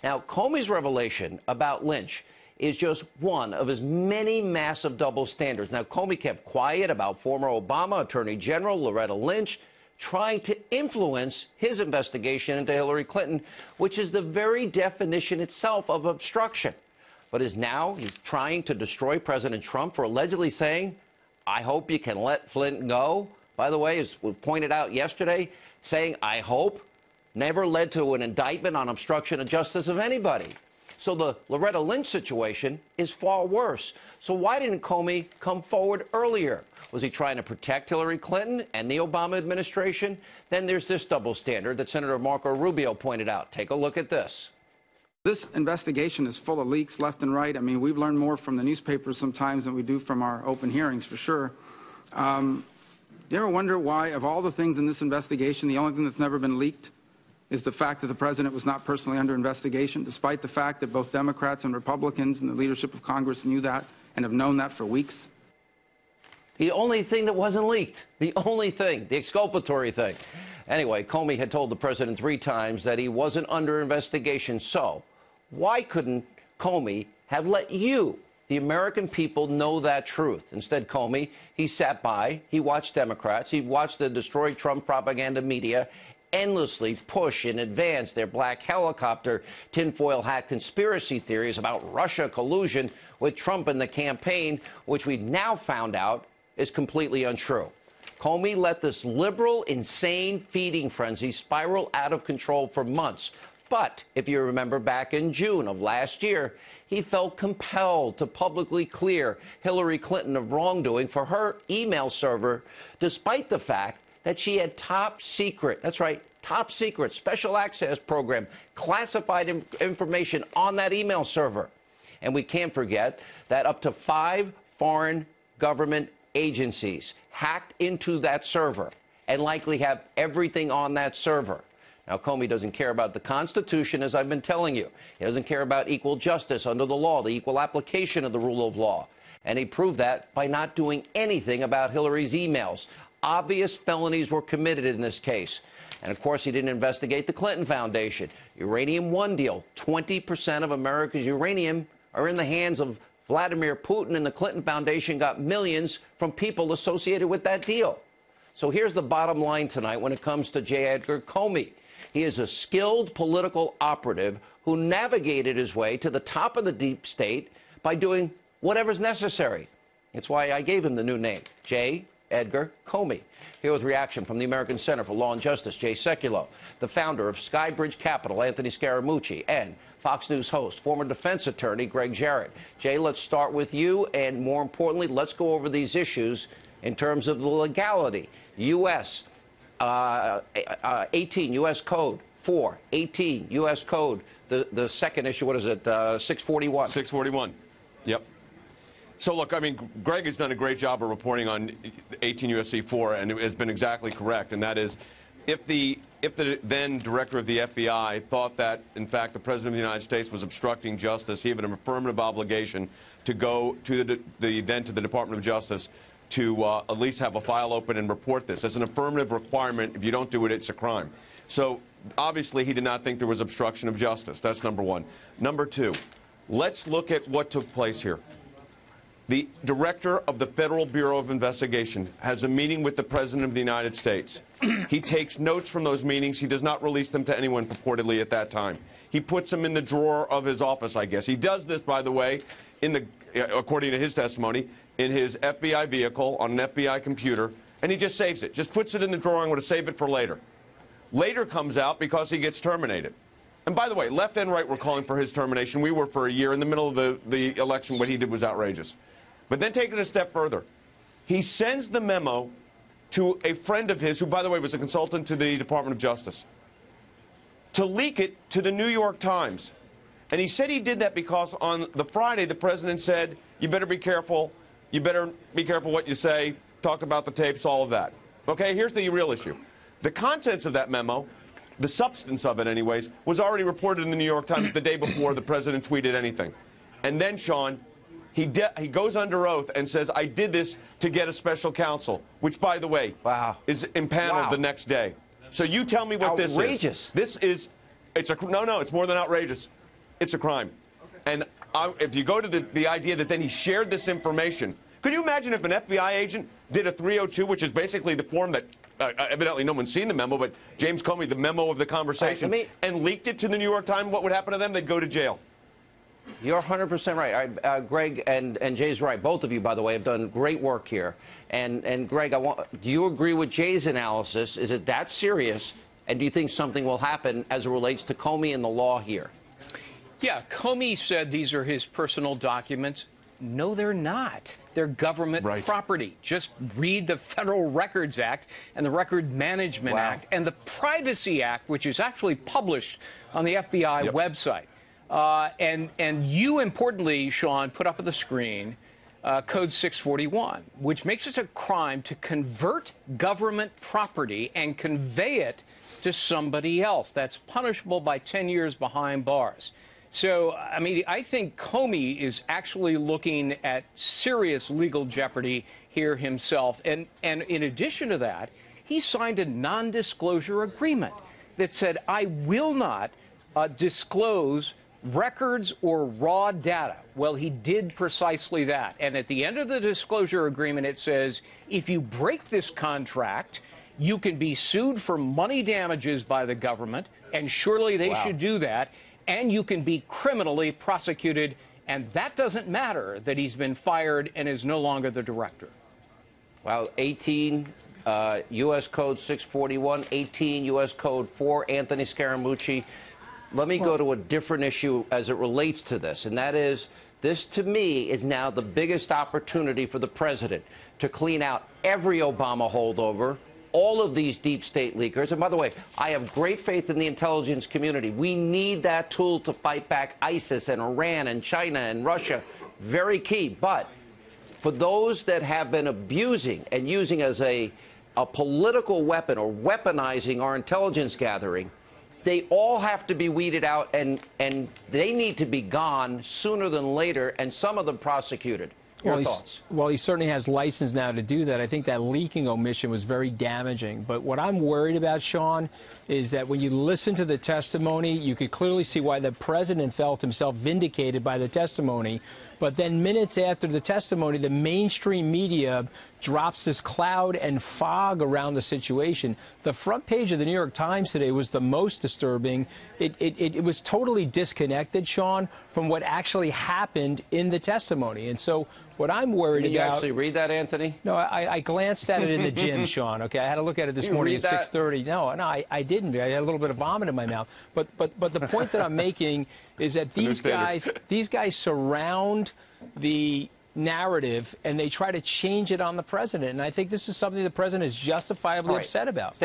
Now, Comey's revelation about Lynch is just one of his many massive double standards. Now, Comey kept quiet about former Obama Attorney General Loretta Lynch trying to influence his investigation into Hillary Clinton, which is the very definition itself of obstruction. But he's trying to destroy President Trump for allegedly saying, I hope you can let Flynn go. By the way, as was pointed out yesterday, saying, I hope, never led to an indictment on obstruction of justice of anybody. So the Loretta Lynch situation is far worse. So why didn't Comey come forward earlier? Was he trying to protect Hillary Clinton and the Obama administration? Then there's this double standard that Senator Marco Rubio pointed out. Take a look at this. This investigation is full of leaks left and right. I mean, we've learned more from the newspapers sometimes than we do from our open hearings, for sure. You ever wonder why, of all the things in this investigation, the only thing that's never been leaked is the fact that the president was not personally under investigation, despite the fact that both Democrats and Republicans and the leadership of Congress knew that and have known that for weeks? The only thing that wasn't leaked, the only thing, the exculpatory thing. Anyway, Comey had told the president 3 times that he wasn't under investigation. So why couldn't Comey have let you, the American people, know that truth? Instead, Comey, he sat by, he watched Democrats, he watched the destroy Trump propaganda media endlessly push in advance their black helicopter tinfoil hat conspiracy theories about Russia collusion with Trump in the campaign, which we've now found out is completely untrue. Comey let this liberal, insane feeding frenzy spiral out of control for months. But if you remember back in June of last year, he felt compelled to publicly clear Hillary Clinton of wrongdoing for her email server, despite the fact that she had top secret, that's right, top secret, special access program, classified information on that email server. And we can't forget that up to 5 foreign government agencies hacked into that server and likely have everything on that server. Now, Comey doesn't care about the Constitution, as I've been telling you. He doesn't care about equal justice under the law, the equal application of the rule of law. And he proved that by not doing anything about Hillary's emails. Obvious felonies were committed in this case. And, of course, he didn't investigate the Clinton Foundation. Uranium One deal. 20% of America's uranium are in the hands of Vladimir Putin, and the Clinton Foundation got millions from people associated with that deal. So here's the bottom line tonight when it comes to J. Edgar Comey. He is a skilled political operative who navigated his way to the top of the deep state by doing whatever's necessary. It's why I gave him the new name, J. Edgar Comey. Here with reaction from the American Center for Law and Justice, Jay Sekulow, the founder of Skybridge Capital, Anthony Scaramucci, and Fox News host, former defense attorney Greg Jarrett. Jay, let's start with you, and more importantly, let's go over these issues in terms of the legality. U.S. 18 U.S. Code 4, 18 U.S. Code. The second issue, what is it? 641. 641. Yep. So, look, I mean, Greg has done a great job of reporting on 18 U.S.C. 4, and it has been exactly correct, and that is, if the then director of the FBI thought that, in fact, the President of the United States was obstructing justice, he had an affirmative obligation to go to the Department of Justice to at least have a file open and report this. It's an affirmative requirement. If you don't do it, it's a crime. So, obviously, he did not think there was obstruction of justice. That's number one. Number two, let's look at what took place here. The director of the Federal Bureau of Investigation has a meeting with the President of the United States. He takes notes from those meetings. He does not release them to anyone purportedly at that time. He puts them in the drawer of his office, I guess. He does this, by the way, according to his testimony, in his FBI vehicle on an FBI computer, and he just saves it. Just puts it in the drawer. I'm going to save it for later. Later comes out because he gets terminated. And by the way, left and right were calling for his termination. We were for a year. In the middle of the election, what he did was outrageous. But then take it a step further. He sends the memo to a friend of his, who, by the way, was a consultant to the Department of Justice, to leak it to the New York Times. And he said he did that because on the Friday, the president said, you better be careful. You better be careful what you say. Talk about the tapes, all of that. Okay, here's the real issue. The contents of that memo, the substance of it anyways, was already reported in the New York Times the day before the president tweeted anything. And then, Sean, he goes under oath and says, I did this to get a special counsel, which, by the way, is impaneled the next day. So you tell me what this is. Outrageous. This is, no, it's more than outrageous. it's a crime. And if you go to the idea that then he shared this information, could you imagine if an FBI agent did a 302, which is basically the form that evidently no one's seen the memo, but James Comey, the memo of the conversation, and leaked it to the New York Times, what would happen to them? They'd go to jail. You're 100% right. Greg and Jay's right. Both of you, by the way, have done great work here. And Greg, do you agree with Jay's analysis? Is it that serious? And do you think something will happen as it relates to Comey and the law here? Yeah, Comey said these are his personal documents. No, they're not. They're government property. Just read the Federal Records Act and the Record Management Act and the Privacy Act, which is actually published on the FBI website. And you, importantly, Sean, put up on the screen Code 641, which makes it a crime to convert government property and convey it to somebody else. That's punishable by 10 years behind bars. So, I mean, I think Comey is actually looking at serious legal jeopardy here himself. And in addition to that, he signed a non-disclosure agreement that said, I will not disclose records or raw data. Well, he did precisely that. And at the end of the disclosure agreement, it says, if you break this contract, you can be sued for money damages by the government, and surely they should do that. And you can be criminally prosecuted, and that doesn't matter that he's been fired and is no longer the director. Well, 18 U.S. Code 641, 18 U.S. Code 4, Anthony Scaramucci. Let me go to a different issue as it relates to this, and that is, this to me is now the biggest opportunity for the president to clean out every Obama holdover, all of these deep state leakers. And by the way, I have great faith in the intelligence community. We need that tool to fight back ISIS and Iran and China and Russia. Very key. But for those that have been abusing and using as a political weapon or weaponizing our intelligence gathering, they all have to be weeded out, and they need to be gone sooner than later, and some of them prosecuted. Your thoughts? Well, he certainly has license now to do that. I think that leaking omission was very damaging. But what I'm worried about, Sean, is that when you listen to the testimony, you could clearly see why the president felt himself vindicated by the testimony. But then minutes after the testimony, the mainstream media drops this cloud and fog around the situation. The front page of the New York Times today was the most disturbing. It was totally disconnected, Sean, from what actually happened in the testimony. And so what I'm worried about... Did you actually read that, Anthony? No, I glanced at it in the gym, Sean, okay? I had to look at it this morning at 6:30. No, I didn't. I had a little bit of vomit in my mouth. But the point that I'm making is that these guys surround the narrative and they try to change it on the president. And I think this is something the president is justifiably upset about.